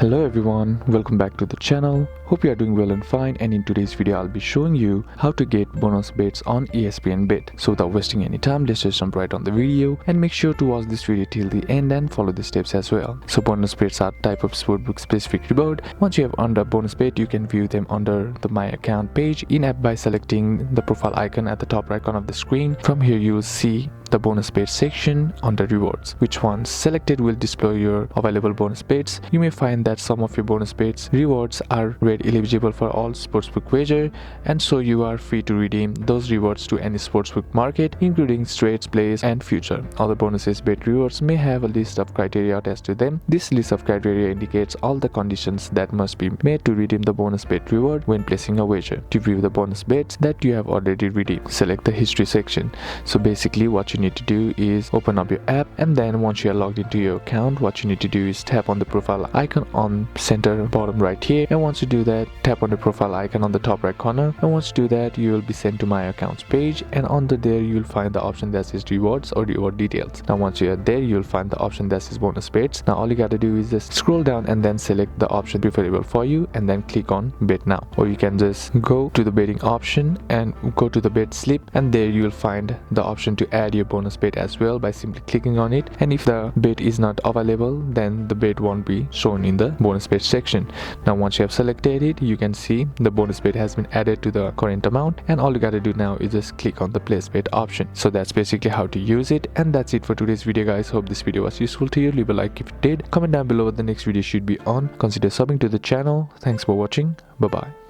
Hello everyone, welcome back to the channel. Hope you are doing well and fine, and in today's video I'll be showing you how to get bonus bets on ESPN Bet. So without wasting any time, let's just jump right on the video and make sure to watch this video till the end and follow the steps as well. So bonus bets are type of sportbook specific reward. Once you have earned a bonus bet, you can view them under the My Account page in app by selecting the profile icon at the top right corner of the screen. From here you will see the bonus bet section under rewards, which once selected will display your available bonus bets. You may find that some of your bonus bets rewards are red eligible for all sportsbook wager, and so you are free to redeem those rewards to any sportsbook market, including straights, plays, and future. Other bonuses bet rewards may have a list of criteria attached to them. This list of criteria indicates all the conditions that must be met to redeem the bonus bet reward when placing a wager. To view the bonus bets that you have already redeemed, select the history section. So basically what you need to do is open up your app, and then once you are logged into your account, what you need to do is tap on the profile icon on center bottom right here, and once you do that, tap on the profile icon on the top right corner, and once you do that, you will be sent to My Accounts page, and under there you will find the option that says rewards or reward details. Now once you are there, you will find the option that says bonus bets. Now all you gotta do is just scroll down and then select the option preferable for you and then click on bet now, or you can just go to the betting option and go to the bet slip, and there you will find the option to add your bonus bet as well by simply clicking on it. And if the bet is not available, then the bet won't be shown in the bonus bet section. Now once you have selected it, you can see the bonus bet has been added to the current amount, and all you gotta do now is just click on the place bet option. So that's basically how to use it, and that's it for today's video guys. Hope this video was useful to you. Leave a like if it did, comment down below what the next video should be on, consider subbing to the channel. Thanks for watching, bye bye.